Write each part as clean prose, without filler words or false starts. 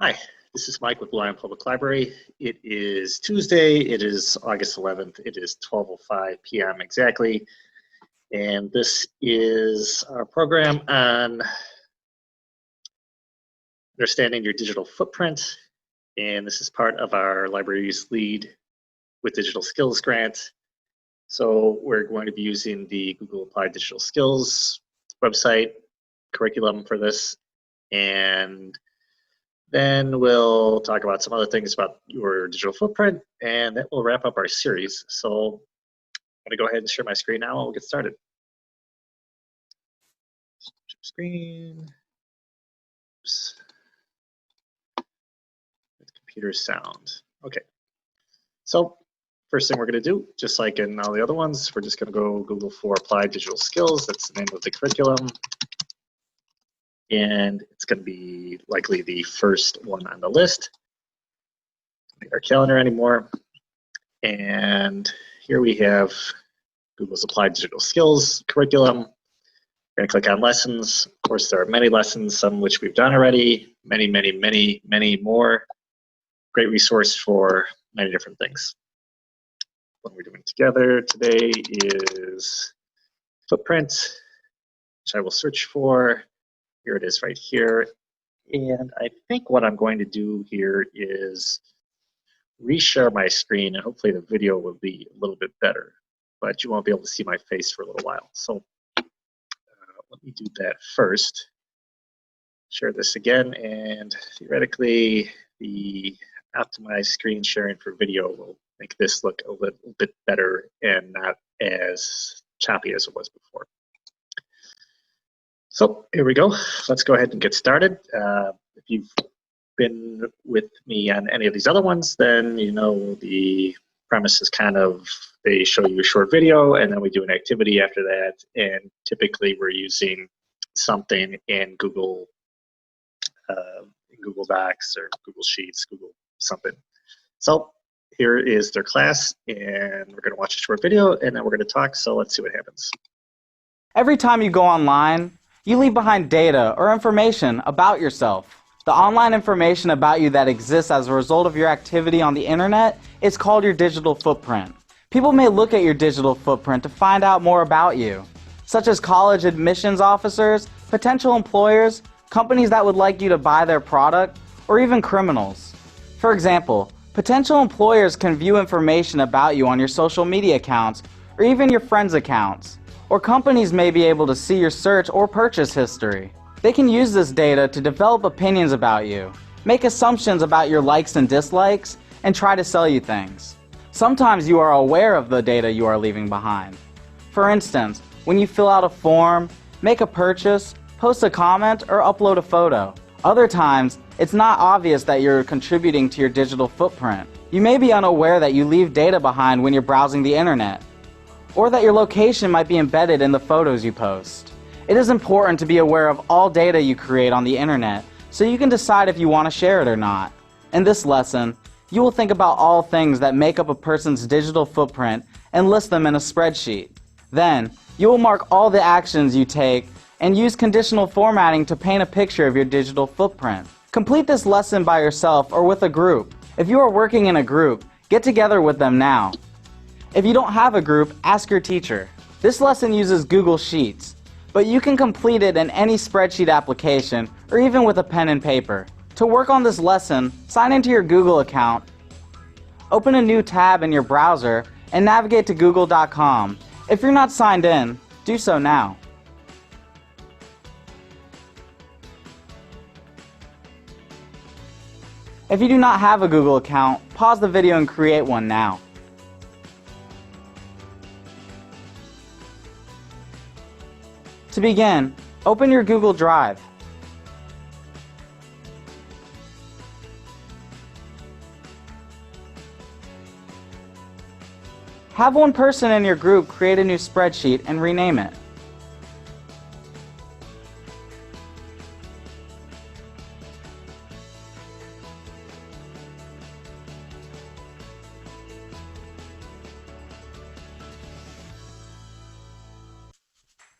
Hi, this is Mike with Blue Island Public Library. It is Tuesday. It is August 11th. It is 12:05 p.m. exactly. And this is our program on understanding your digital footprint. And this is part of our library's Lead with Digital Skills grant. So we're going to be using the Google Applied Digital Skills website curriculum for this. And then we'll talk about some other things about your digital footprint, and that will wrap up our series. So I'm going to go ahead and share my screen now, and we'll get started. Screen. Oops. Computer sound. Okay. So first thing we're going to do, just like in all the other ones, we're just going to go Google for Applied Digital Skills. That's the name of the curriculum. And it's going to be likely the first one on the list. Don't need our calendar anymore. And here we have Google's Applied Digital Skills curriculum. We're going to click on lessons. Of course, there are many lessons, some which we've done already, many more. Great resource for many different things. What we're doing together today is footprint, which I will search for. Here it is right here. And I think what I'm going to do here is reshare my screen, and hopefully the video will be a little bit better, but you won't be able to see my face for a little while. So let me do that first. Share this again, and theoretically the optimized screen sharing for video will make this look a little bit better and not as choppy as it was before. So here we go. Let's go ahead and get started. If you've been with me on any of these other ones, then you know the premise is kind of they show you a short video and then we do an activity after that, and typically we're using something in Google Docs or Google Sheets, Google something. So here is their class, and we're going to watch a short video and then we're going to talk. So let's see what happens. Every time you go online, you leave behind data or information about yourself. The online information about you that exists as a result of your activity on the internet is called your digital footprint. People may look at your digital footprint to find out more about you, such as college admissions officers, potential employers, companies that would like you to buy their product, or even criminals. For example, potential employers can view information about you on your social media accounts or even your friends' accounts. Or companies may be able to see your search or purchase history. They can use this data to develop opinions about you, make assumptions about your likes and dislikes, and try to sell you things. Sometimes you are aware of the data you are leaving behind. For instance, when you fill out a form, make a purchase, post a comment, or upload a photo. Other times, it's not obvious that you're contributing to your digital footprint. You may be unaware that you leave data behind when you're browsing the internet, or that your location might be embedded in the photos you post. It is important to be aware of all data you create on the internet so you can decide if you want to share it or not. In this lesson, you will think about all things that make up a person's digital footprint and list them in a spreadsheet. Then, you will mark all the actions you take and use conditional formatting to paint a picture of your digital footprint. Complete this lesson by yourself or with a group. If you are working in a group, get together with them now. If you don't have a group, ask your teacher. This lesson uses Google Sheets, but you can complete it in any spreadsheet application or even with a pen and paper. To work on this lesson, sign into your Google account, open a new tab in your browser, and navigate to google.com. If you're not signed in, do so now. If you do not have a Google account, pause the video and create one now. To begin, open your Google Drive. Have one person in your group create a new spreadsheet and rename it.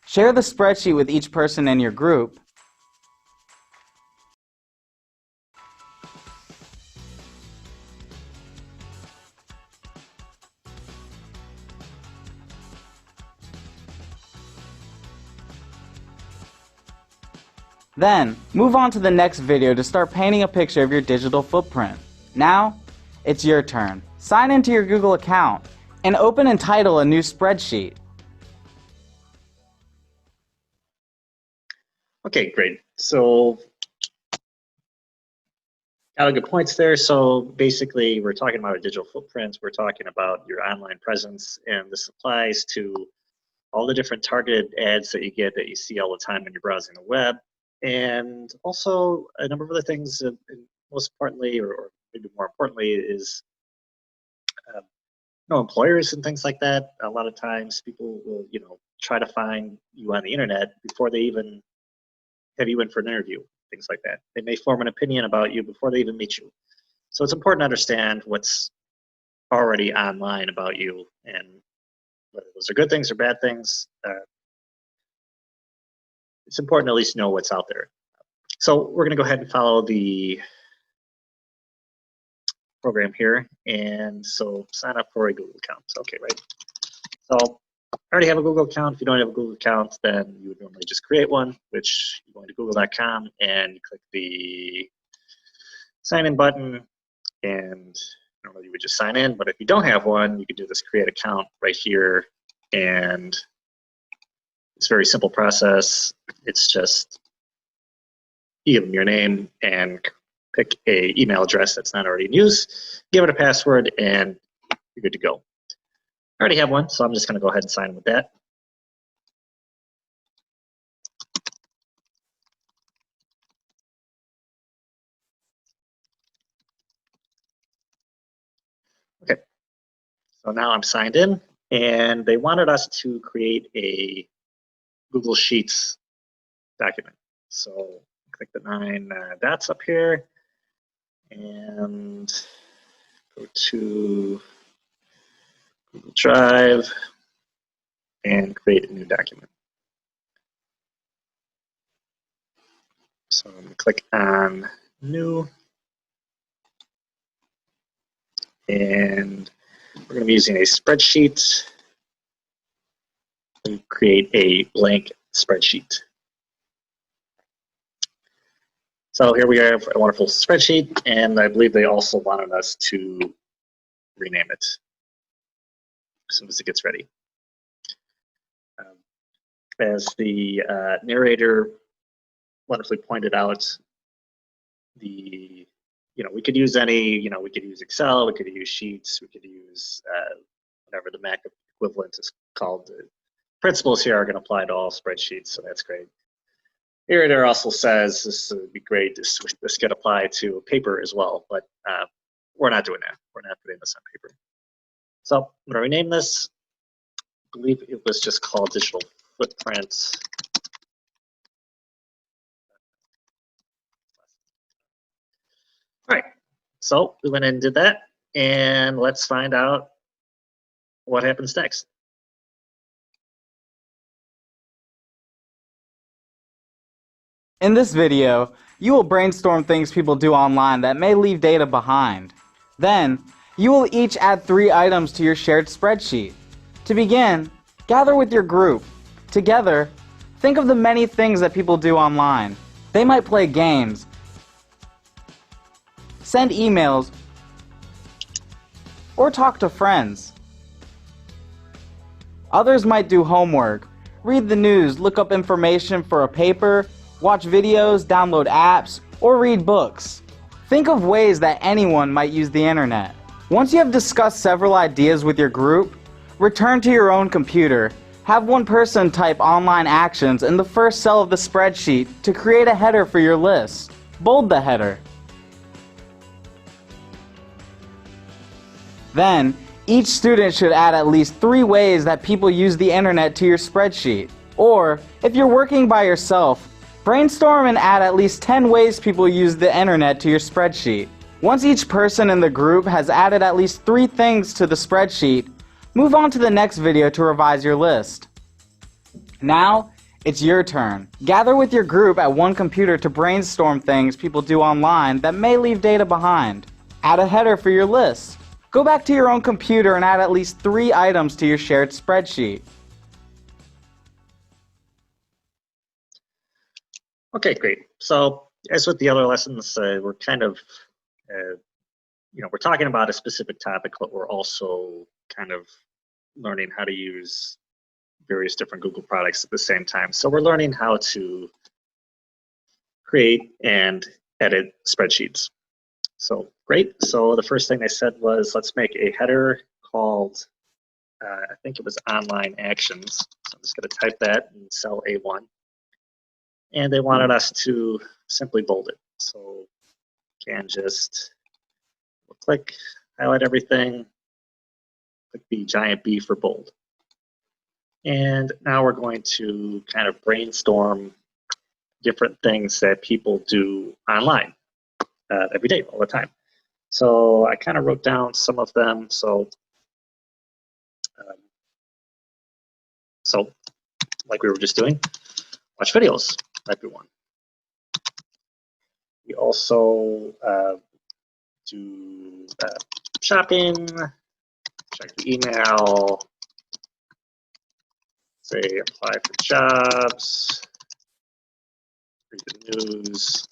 Share the spreadsheet with each person in your group. Then, move on to the next video to start painting a picture of your digital footprint. Now, it's your turn. Sign into your Google account and open and title a new spreadsheet. Okay, great. So, got a good points there. So basically, we're talking about our digital footprints. We're talking about your online presence, and this applies to all the different targeted ads that you get that you see all the time when you're browsing the web, and also a number of other things. And most importantly, or maybe more importantly, is employers and things like that. A lot of times, people will try to find you on the internet before they even have you in for an interview. Things like that. They may form an opinion about you before they even meet you. So it's important to understand what's already online about you, and whether those are good things or bad things. It's important to at least know what's out there. So we're going to go ahead and follow the program here. And so sign up for a Google account. Okay, right? So I already have a Google account. If you don't have a Google account, then you would normally just create one, which you go into google.com and you click the sign in button, and normally you would just sign in. But if you don't have one, you can do this create account right here, and it's a very simple process. It's just you give them your name and pick a email address that's not already in use, give it a password, and you're good to go. I already have one, so I'm just going to go ahead and sign in with that. Okay, so now I'm signed in, and they wanted us to create a Google Sheets document. So click the 9 dots up here and go to Google Drive and create a new document. So I'm going to click on New, and we're going to be using a spreadsheet and create a blank spreadsheet. So here we have a wonderful spreadsheet, and I believe they also wanted us to rename it as soon as it gets ready. As the narrator wonderfully pointed out, we could use any, we could use Excel, we could use Sheets, we could use whatever the Mac equivalent is called. The principles here are going to apply to all spreadsheets, so that's great. Narrator also says this would be great. This could apply to paper as well, but we're not doing that. We're not putting this on paper. So I'm going to rename this. I believe it was just called Digital Footprint. All right, so we went and did that, and let's find out what happens next. In this video, you will brainstorm things people do online that may leave data behind. Then, you will each add 3 items to your shared spreadsheet. To begin, gather with your group. Together, think of the many things that people do online. They might play games, send emails, or talk to friends. Others might do homework, read the news, look up information for a paper, watch videos, download apps, or read books. Think of ways that anyone might use the internet. Once you have discussed several ideas with your group, return to your own computer. Have one person type online actions in the first cell of the spreadsheet to create a header for your list. Bold the header. Then, each student should add at least 3 ways that people use the internet to your spreadsheet. Or, if you're working by yourself, brainstorm and add at least 10 ways people use the internet to your spreadsheet. Once each person in the group has added at least 3 things to the spreadsheet, move on to the next video to revise your list. Now, it's your turn. Gather with your group at one computer to brainstorm things people do online that may leave data behind. Add a header for your list. Go back to your own computer and add at least 3 items to your shared spreadsheet. Okay, great. So as with the other lessons, we're kind of, we're talking about a specific topic, but we're also kind of learning how to use various different Google products at the same time. So we're learning how to create and edit spreadsheets. So great. So the first thing they said was, let's make a header called, I think it was online actions. So I'm just going to type that in cell A1. And they wanted us to simply bold it. So can just click, highlight everything, click the giant B for bold. And now we're going to kind of brainstorm different things that people do online every day, all the time. So I kind of wrote down some of them. So like we were just doing, watch videos might be one. We also do shopping, check the email, say apply for jobs, read the news,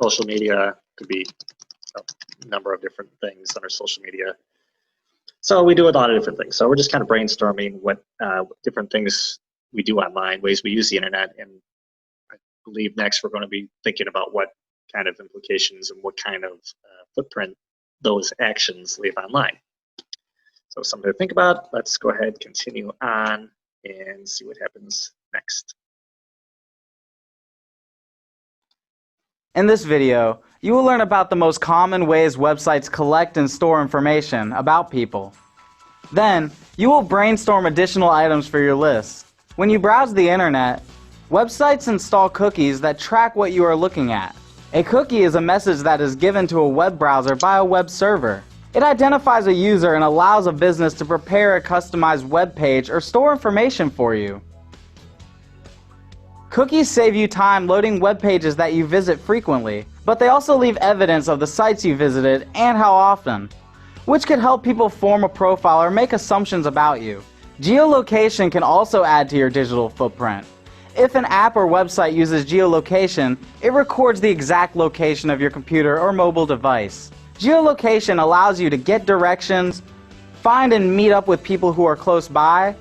social media could be a number of different things under social media. So we do a lot of different things. So we're just kind of brainstorming what different things we do online, ways we use the internet, and I believe next we're going to be thinking about what kind of implications and what kind of footprint those actions leave online. So something to think about. Let's go ahead, continue on, and see what happens next. In this video, you will learn about the most common ways websites collect and store information about people. Then, you will brainstorm additional items for your list. When you browse the internet, websites install cookies that track what you are looking at. A cookie is a message that is given to a web browser by a web server. It identifies a user and allows a business to prepare a customized web page or store information for you. Cookies save you time loading web pages that you visit frequently, but they also leave evidence of the sites you visited and how often, which could help people form a profile or make assumptions about you. Geolocation can also add to your digital footprint. If an app or website uses geolocation, it records the exact location of your computer or mobile device. Geolocation allows you to get directions, find and meet up with people who are close by,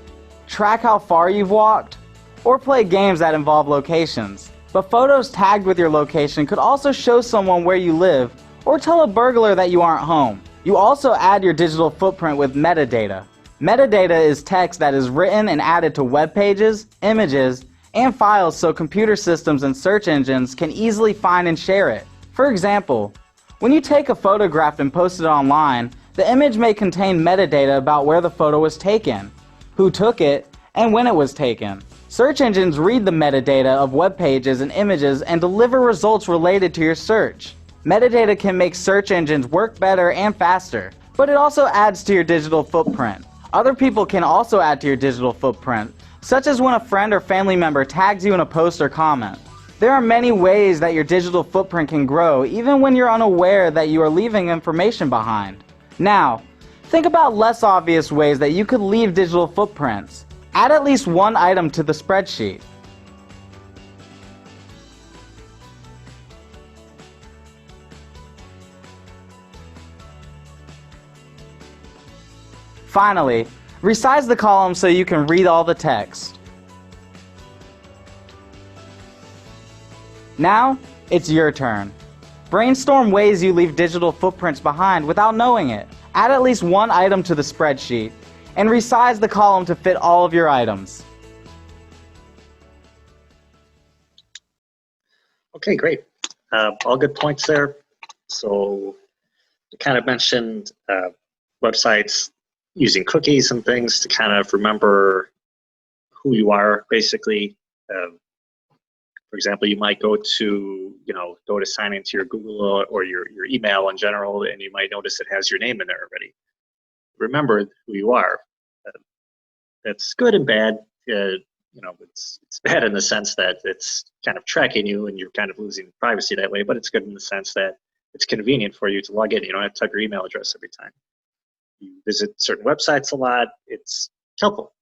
track how far you've walked, or play games that involve locations. But photos tagged with your location could also show someone where you live or tell a burglar that you aren't home. You also add your digital footprint with metadata. Metadata is text that is written and added to web pages, images, and files so computer systems and search engines can easily find and share it. For example, when you take a photograph and post it online, the image may contain metadata about where the photo was taken, who took it, and when it was taken. Search engines read the metadata of web pages and images and deliver results related to your search. Metadata can make search engines work better and faster, but it also adds to your digital footprint. Other people can also add to your digital footprint, such as when a friend or family member tags you in a post or comment. There are many ways that your digital footprint can grow, even when you're unaware that you are leaving information behind. Now, think about less obvious ways that you could leave digital footprints. Add at least one item to the spreadsheet. Finally, resize the column so you can read all the text. Now, it's your turn. Brainstorm ways you leave digital footprints behind without knowing it. Add at least one item to the spreadsheet, and resize the column to fit all of your items. Okay, great. All good points there. So you kind of mentioned websites using cookies and things to kind of remember who you are, basically. For example, you might go to sign into your Google or your email in general, and you might notice it has your name in there already. Remember who you are. That's good and bad. It's bad in the sense that it's kind of tracking you and you're kind of losing privacy that way, but it's good in the sense that it's convenient for you to log in. You don't have to type your email address every time. You visit certain websites a lot. It's helpful.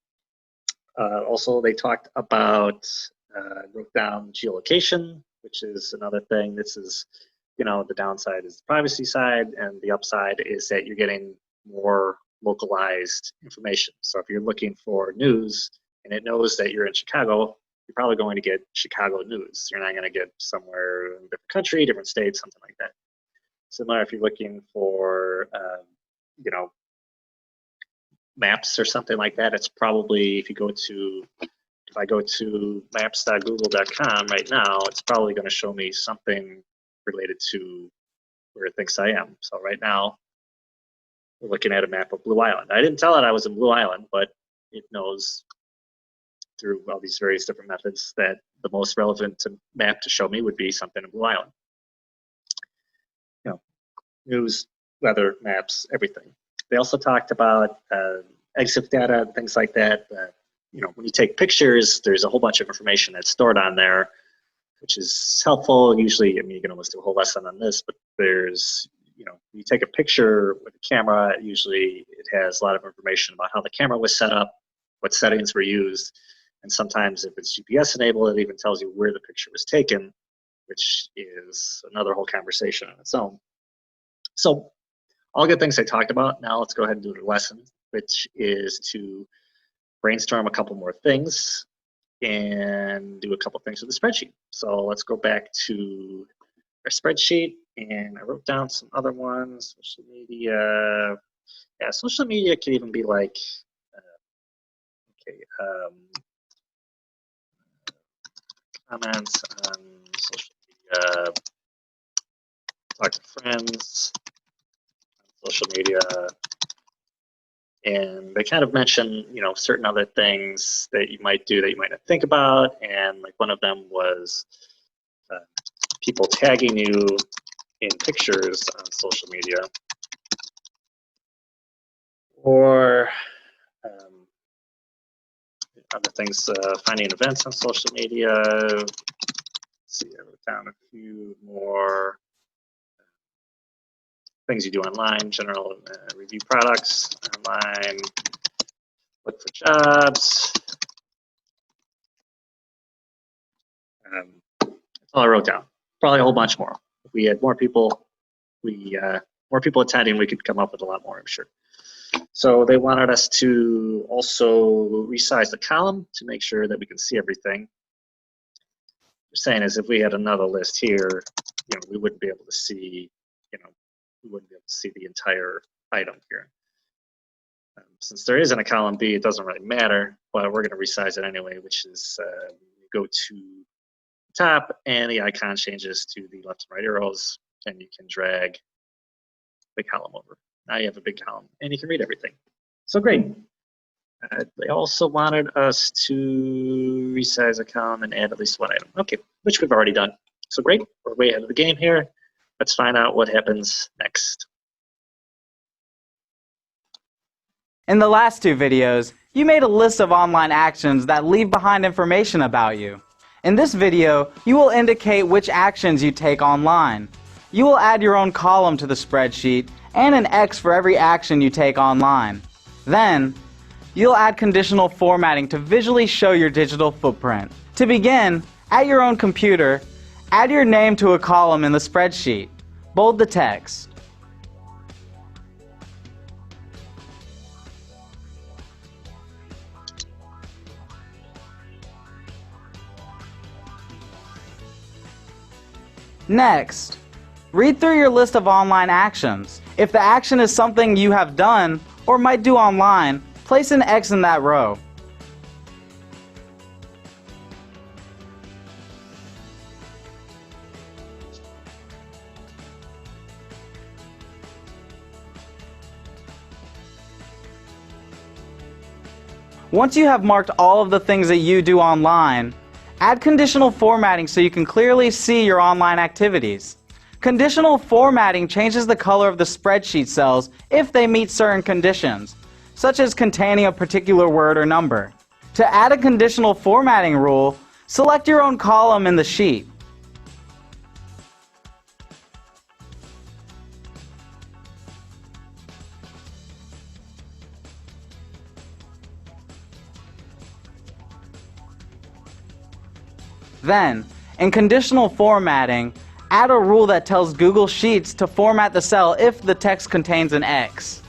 Also, they talked about, wrote down geolocation, which is another thing. This is, the downside is the privacy side, and the upside is that you're getting more localized information. So if you're looking for news and it knows that you're in Chicago, you're probably going to get Chicago news. You're not going to get somewhere in a different country, different state, something like that. Similar if you're looking for, maps or something like that, it's probably, if I go to maps.google.com right now, it's probably going to show me something related to where it thinks I am. So right now, we're looking at a map of Blue Island. I didn't tell it I was in Blue Island, but it knows through all these various different methods that the most relevant map to show me would be something in Blue Island. News, weather, maps, everything. They also talked about EXIF data and things like that. When you take pictures, there's a whole bunch of information that's stored on there, which is helpful. Usually, you can almost do a whole lesson on this, but there's, you take a picture with a camera, usually it has a lot of information about how the camera was set up, what settings were used, and sometimes if it's GPS enabled, it even tells you where the picture was taken, which is another whole conversation on its own. So all good things I talked about. Now let's go ahead and do the lesson, which is to brainstorm a couple more things and do a couple things with the spreadsheet. So let's go back to our spreadsheet, and I wrote down some other ones. Social media. Yeah, social media can even be like, comments on social media, talk to friends on social media, and they kind of mention, certain other things that you might do that you might not think about, and like one of them was people tagging you in pictures on social media, or other things, finding events on social media. Let's see, I wrote down a few more things you do online, general review products online, look for jobs. That's all I wrote down. Probably a whole bunch more. If we had more people, more people attending, we could come up with a lot more, I'm sure. So they wanted us to also resize the column to make sure that we can see everything. They're saying is if we had another list here, we wouldn't be able to see, we wouldn't be able to see the entire item here. Since there isn't a column B, it doesn't really matter, but we're going to resize it anyway, which is you go to the top and the icon changes to the left and right arrows, and you can drag the column over. Now you have a big column and you can read everything. So great. They also wanted us to resize a column and add at least one item. Okay, which we've already done. So great, we're way ahead of the game here. Let's find out what happens next. In the last two videos, you made a list of online actions that leave behind information about you. In this video, you will indicate which actions you take online. You will add your own column to the spreadsheet and an X for every action you take online. Then, you'll add conditional formatting to visually show your digital footprint. To begin, at your own computer, add your name to a column in the spreadsheet. Bold the text. Next, read through your list of online actions. If the action is something you have done or might do online, place an X in that row. Once you have marked all of the things that you do online, add conditional formatting so you can clearly see your online activities. Conditional formatting changes the color of the spreadsheet cells if they meet certain conditions, such as containing a particular word or number. To add a conditional formatting rule, select your own column in the sheet. Then, in conditional formatting, add a rule that tells Google Sheets to format the cell if the text contains an X.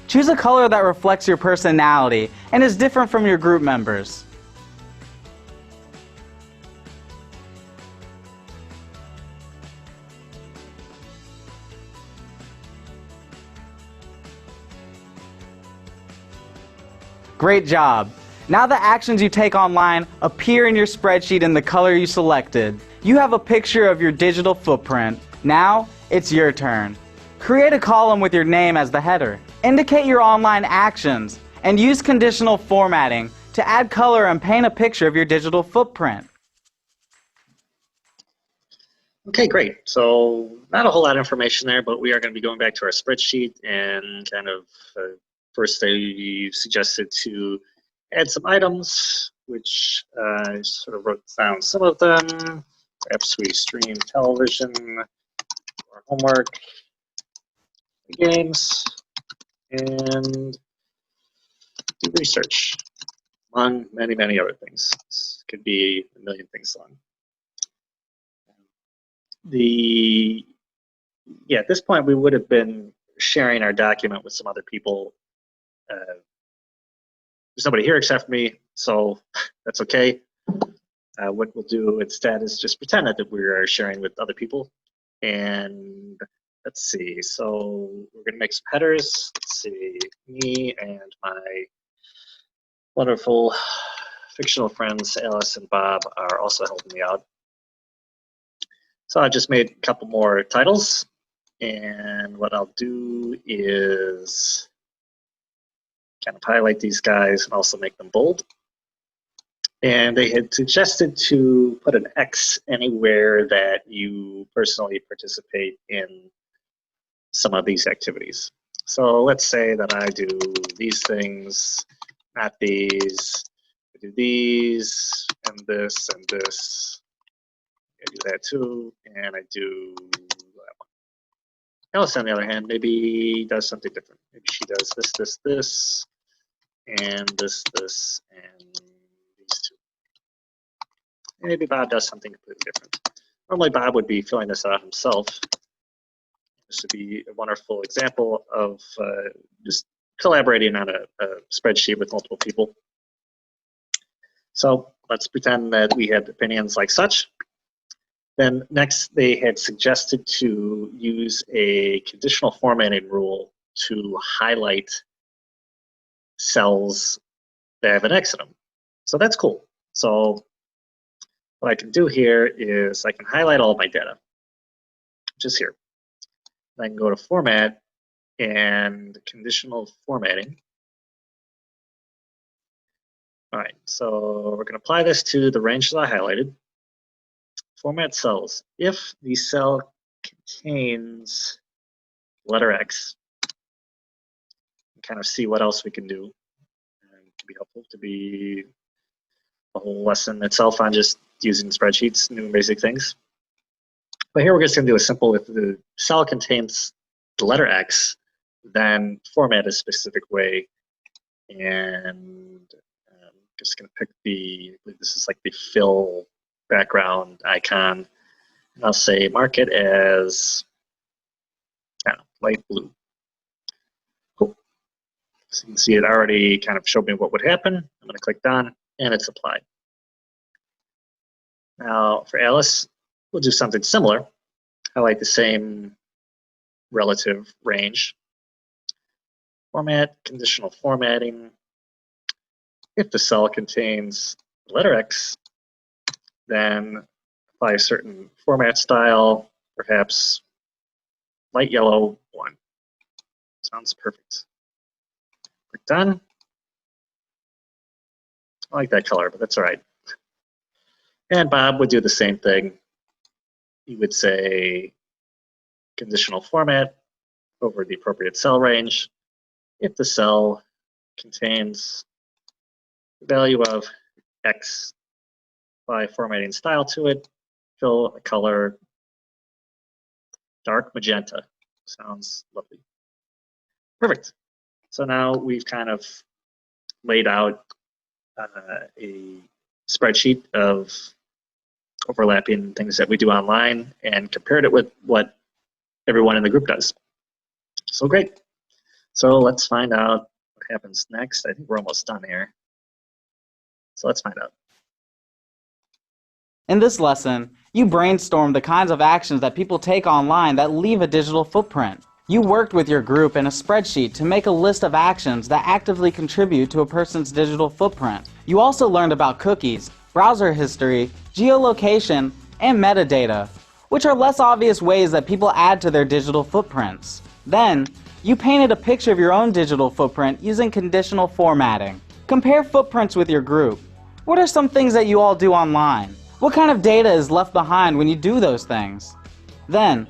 Choose a color that reflects your personality and is different from your group members. Great job! Now the actions you take online appear in your spreadsheet in the color you selected. You have a picture of your digital footprint. Now, it's your turn. Create a column with your name as the header. Indicate your online actions, and use conditional formatting to add color and paint a picture of your digital footprint. Okay, great. So not a whole lot of information there, but we are going to be going back to our spreadsheet and kind of first they suggested to add some items, which I sort of wrote down some of them. Perhaps we stream television, or homework, games, and do research, among many, many other things. This could be a million things long. At this point, we would have been sharing our document with some other people. There's nobody here except for me, so that's okay. What we'll do instead is just pretend that we are sharing with other people. And let's see, so we're going to make some headers. Let's see, me and my wonderful fictional friends, Alice and Bob, are also helping me out. So I just made a couple more titles. And what I'll do is kind of highlight these guys and also make them bold. And they had suggested to put an X anywhere that you personally participate in some of these activities. So let's say that I do these things, not these. I do these and this and this. I do that too, and I do that one. Alice, on the other hand, maybe does something different. Maybe she does this, this, this, and this, and these two. And maybe Bob does something completely different. Normally, Bob would be filling this out himself. This would be a wonderful example of just collaborating on a spreadsheet with multiple people. So let's pretend that we had opinions like such. Then next, they had suggested to use a conditional formatting rule to highlight cells that have an X in them. So that's cool. So what I can do here is I can highlight all of my data, just here. I can go to Format and Conditional Formatting. All right, so we're going to apply this to the range that I highlighted. Format cells. If the cell contains letter X, kind of see what else we can do. And it can be helpful to be a whole lesson itself on just using spreadsheets, new basic things. But here we're just going to do a simple, if the cell contains the letter X, then format a specific way. And I'm just going to pick I believe this is like the fill background icon. And I'll say mark it as light blue. Cool. So you can see it already kind of showed me what would happen. I'm going to click done, and it's applied. Now for Alice, we'll do something similar. Highlight the same relative range. Format, conditional formatting. If the cell contains the letter X, then apply a certain format style, perhaps light yellow 1. Sounds perfect. Click done. I like that color, but that's all right. And Bob would do the same thing. He would say conditional format over the appropriate cell range. If the cell contains the value of X, apply formatting style to it, fill a color dark magenta. Sounds lovely. Perfect. So now we've kind of laid out a spreadsheet of overlapping things that we do online and compared it with what everyone in the group does. So great. So let's find out what happens next. I think we're almost done here. So let's find out. In this lesson, you brainstorm the kinds of actions that people take online that leave a digital footprint. You worked with your group in a spreadsheet to make a list of actions that actively contribute to a person's digital footprint. You also learned about cookies, browser history, geolocation, and metadata, which are less obvious ways that people add to their digital footprints. Then, you painted a picture of your own digital footprint using conditional formatting. Compare footprints with your group. What are some things that you all do online? What kind of data is left behind when you do those things? Then,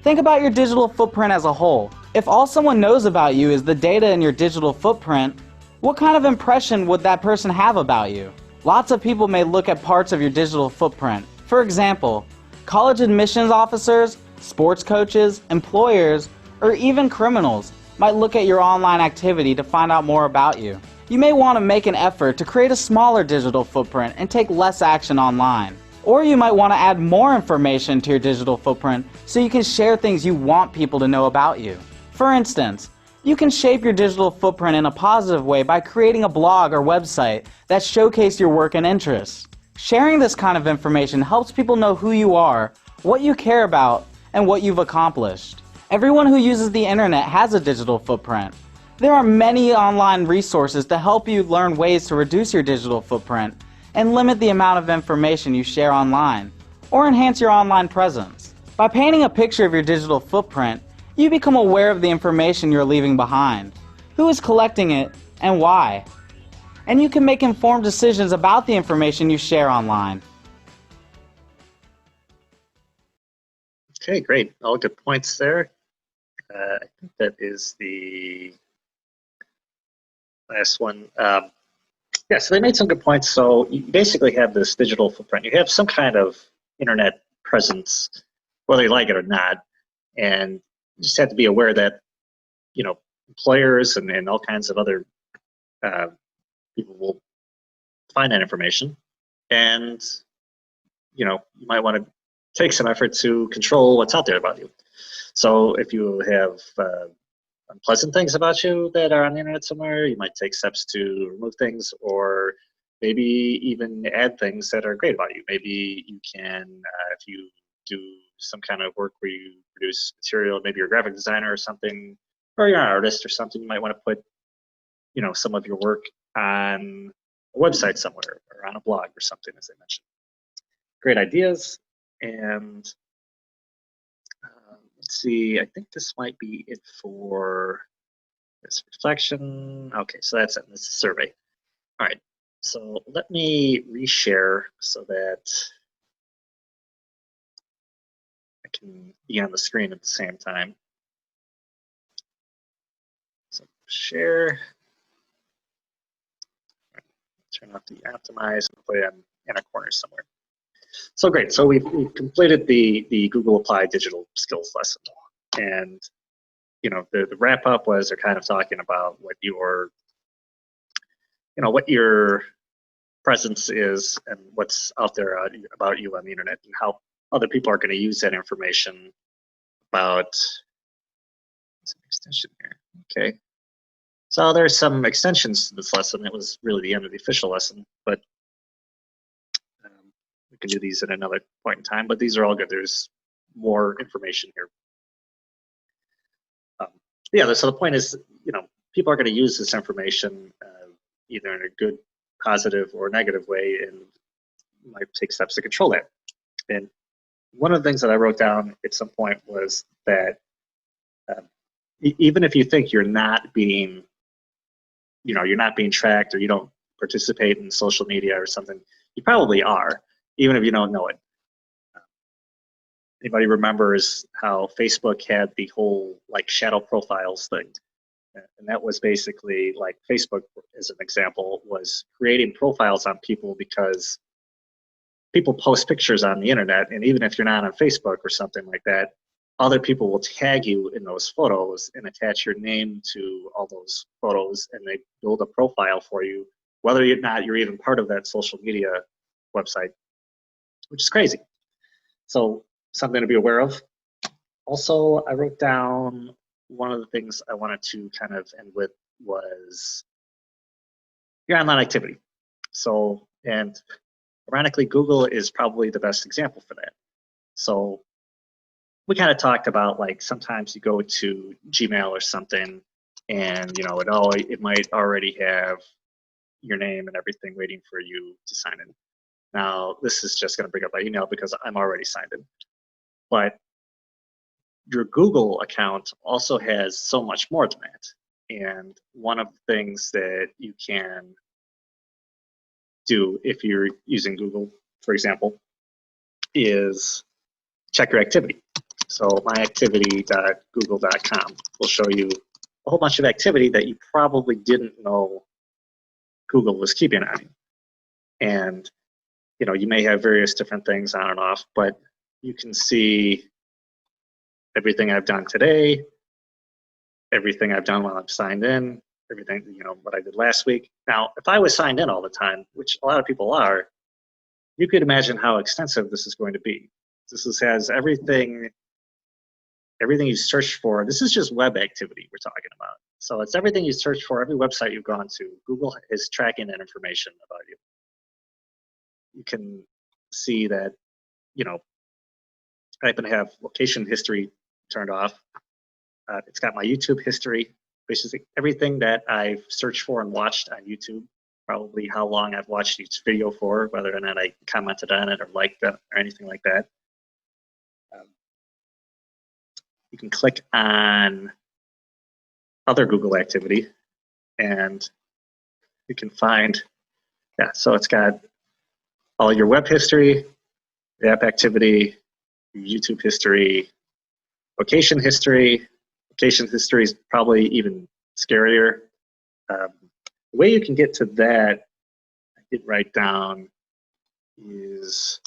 think about your digital footprint as a whole. If all someone knows about you is the data in your digital footprint, what kind of impression would that person have about you? Lots of people may look at parts of your digital footprint. For example, college admissions officers, sports coaches, employers, or even criminals might look at your online activity to find out more about you. You may want to make an effort to create a smaller digital footprint and take less action online. Or you might want to add more information to your digital footprint so you can share things you want people to know about you. For instance, you can shape your digital footprint in a positive way by creating a blog or website that showcase your work and interests. Sharing this kind of information helps people know who you are, what you care about, and what you've accomplished. Everyone who uses the internet has a digital footprint. There are many online resources to help you learn ways to reduce your digital footprint and limit the amount of information you share online, or enhance your online presence. By painting a picture of your digital footprint, you become aware of the information you're leaving behind, who is collecting it, and why. And you can make informed decisions about the information you share online. Okay, great. All good points there. I think that is the last one. Yeah, so they made some good points. So you basically have this digital footprint. You have some kind of internet presence, whether you like it or not, and you just have to be aware that, you know, employers and all kinds of other people will find that information, and you know, you might want to take some effort to control what's out there about you. So if you have unpleasant things about you that are on the internet somewhere, you might take steps to remove things, or maybe even add things that are great about you. Maybe you can, if you do some kind of work where you produce material, maybe you're a graphic designer or something, or you're an artist or something, you might want to put, you know, some of your work on a website somewhere or on a blog or something, as I mentioned. Great ideas. And let's see, I think this might be it for this reflection. Okay, so that's it, this is survey. All right, so let me reshare so that I can be on the screen at the same time. So share, turn off the optimize, and put it in a corner somewhere. So great, so we've completed the Google Applied Digital Skills lesson. And you know, the wrap up was they're kind of talking about what your, you know, what your presence is and what's out there about you on the internet, and how other people are going to use that information about, there's an extension here. Okay, so there's some extensions to this lesson. It was really the end of the official lesson, but we can do these at another point in time, but these are all good. There's more information here. Yeah, so the point is, you know, people are going to use this information either in a good, positive, or negative way, and might take steps to control that. And one of the things that I wrote down at some point was that even if you think you're not being, you know, you're not being tracked, or you don't participate in social media or something, you probably are, even if you don't know it. Anybody remembers how Facebook had the whole like shadow profiles thing? And that was basically like Facebook, as an example, was creating profiles on people because people post pictures on the internet, and even if you're not on Facebook or something like that, other people will tag you in those photos and attach your name to all those photos, and they build a profile for you, whether or not you're even part of that social media website, which is crazy. So something to be aware of. Also, I wrote down one of the things I wanted to kind of end with was your online activity. So, and ironically, Google is probably the best example for that. So we kind of talked about, like, sometimes you go to Gmail or something and it might already have your name and everything waiting for you to sign in. Now, this is just going to bring up my email because I'm already signed in. But your Google account also has so much more than that. And one of the things that you can do if you're using Google, for example, is check your activity. So myactivity.google.com will show you a whole bunch of activity that you probably didn't know Google was keeping on you. And you may have various different things on and off, but you can see everything I've done today, everything I've done while I'm signed in, everything, what I did last week. Now, if I was signed in all the time, which a lot of people are, you could imagine how extensive this is going to be. Has everything you search for. This is just web activity we're talking about. So it's everything you search for, every website you've gone to. Google is tracking that information about you. You can see that, I happen to have location history turned off. It's got my YouTube history, basically everything that I've searched for and watched on YouTube, probably how long I've watched each video for, whether or not I commented on it or liked it or anything like that. You can click on other Google activity and you can find, so it's got all your web history, your app activity, your YouTube history, location history. Location history is probably even scarier. The way you can get to that, I did write down, is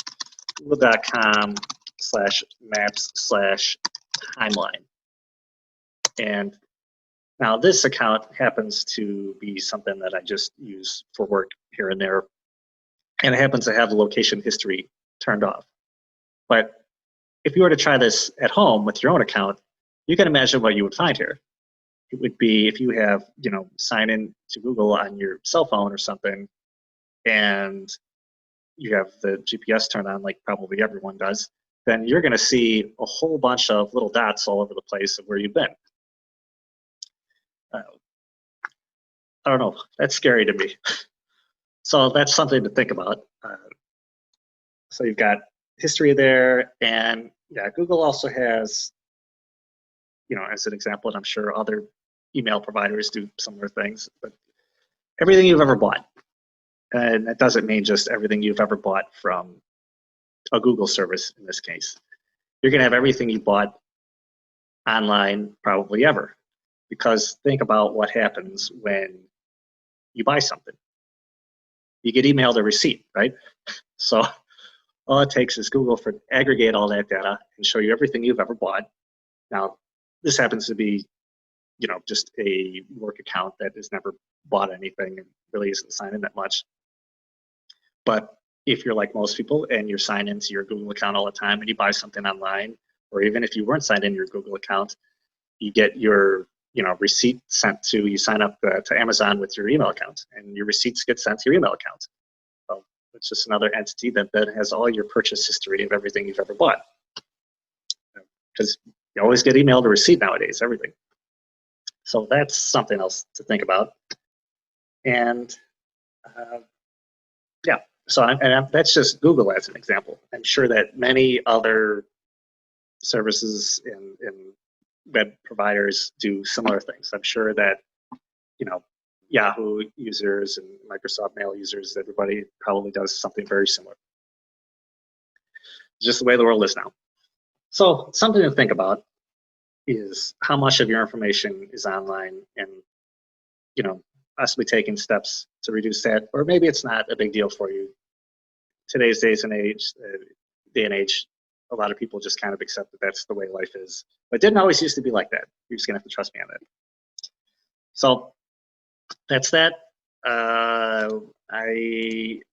google.com/maps/timeline. And now this account happens to be something that I just use for work here and there, and it happens to have the location history turned off. But if you were to try this at home with your own account, you can imagine what you would find here. It would be if you have, sign in to Google on your cell phone or something, and you have the GPS turned on, like probably everyone does, then you're going to see a whole bunch of little dots all over the place of where you've been. I don't know. That's scary to me. So that's something to think about. So you've got history there, and Google also has, as an example, and I'm sure other email providers do similar things, but everything you've ever bought. And that doesn't mean just everything you've ever bought from a Google service in this case. You're going to have everything you bought online probably ever. Because think about what happens when you buy something. You get emailed a receipt, right? So all it takes is Google to aggregate all that data and show you everything you've ever bought. Now, this happens to be, just a work account that has never bought anything and really isn't signed in that much. But if you're like most people and you're signed into your Google account all the time and you buy something online, or even if you weren't signed in your Google account, you get your receipt sent to, you sign up to Amazon with your email account, and your receipts get sent to your email account. So it's just another entity that has all your purchase history of everything you've ever bought. Because you always get emailed a receipt nowadays, everything. So that's something else to think about. And so that's just Google as an example. I'm sure that many other services and web providers do similar things. I'm sure that, Yahoo users and Microsoft Mail users, everybody probably does something very similar. It's just the way the world is now. So something to think about is how much of your information is online, and, possibly taking steps to reduce that, or maybe it's not a big deal for you. Today's day and age, a lot of people just kind of accept that that's the way life is. But it didn't always used to be like that. You're just gonna have to trust me on that. So that's that. I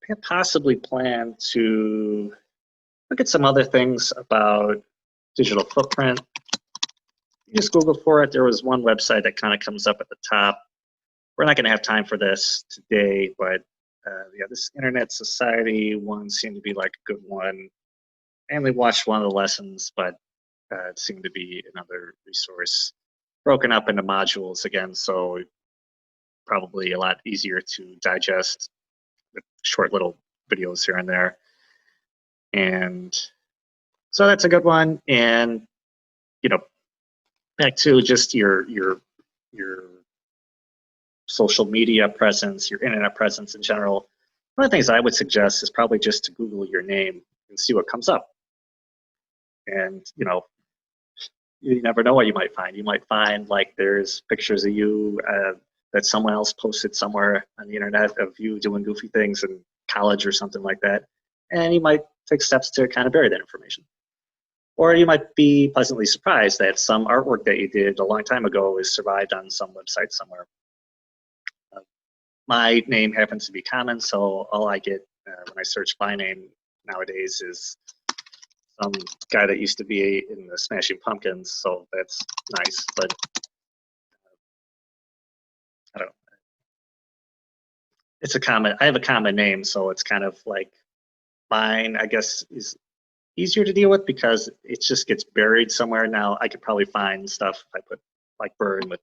had possibly planned to look at some other things about digital footprint. You just Google for it. There was one website that kind of comes up at the top. We're not going to have time for this today, but yeah, this Internet Society one seemed to be like a good one. I only watched one of the lessons, but it seemed to be another resource broken up into modules again, so probably a lot easier to digest with short little videos here and there. And so that's a good one. And you know, back to just your social media presence, your internet presence in general. One of the things I would suggest is probably just to Google your name and see what comes up. And you know, you never know what you might find. You might find like there's pictures of you that someone else posted somewhere on the internet of you doing goofy things in college or something like that. And you might take steps to kind of bury that information. Or you might be pleasantly surprised that some artwork that you did a long time ago is survived on some website somewhere. My name happens to be common, so all I get when I search my name nowadays is some guy that used to be in the Smashing Pumpkins, so that's nice, but I don't know. It's a common, I have a common name, so it's kind of like mine, I guess, is easier to deal with because it just gets buried somewhere. Now I could probably find stuff if I put like burn with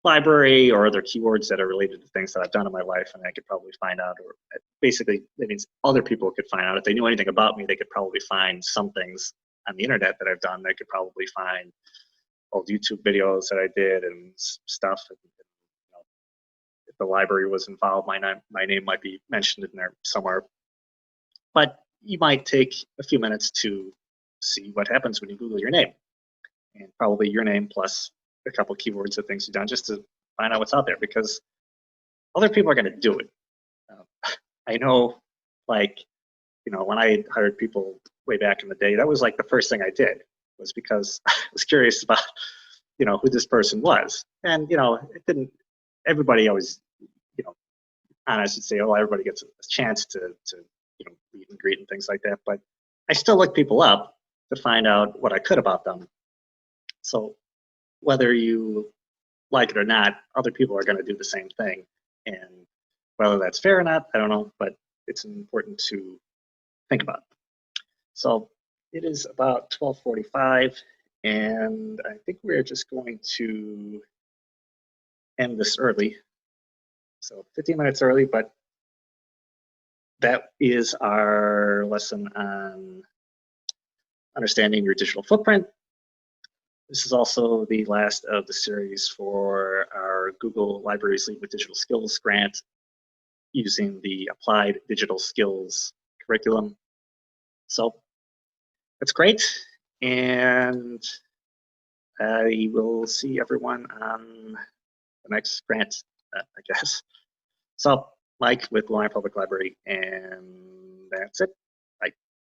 library or other keywords that are related to things that I've done in my life, and I could probably find out, or basically that means other people could find out. If they knew anything about me, they could probably find some things on the internet that I've done. They could probably find old YouTube videos that I did and stuff. And, you know, if the library was involved, my name might be mentioned in there somewhere. But you might take a few minutes to see what happens when you Google your name, and probably your name plus a couple keywords of things you've done just to find out what's out there, because other people are going to do it. I know, like, you know, when I hired people way back in the day, that was like the first thing I did, was because I was curious about, you know, who this person was. And, you know, it didn't, everybody always, you know, honest and say, oh, everybody gets a chance to you know, meet and greet and things like that. But I still looked people up to find out what I could about them. So whether you like it or not, other people are going to do the same thing. And whether that's fair or not, I don't know, but it's important to think about. So it is about 12:45, and I think we're just going to end this early. So 15 minutes early, but that is our lesson on understanding your digital footprint. This is also the last of the series for our Google Libraries Lead with Digital Skills grant using the Applied Digital Skills curriculum. So that's great, and I will see everyone on the next grant, I guess. So Mike with Willamette Public Library, and that's it.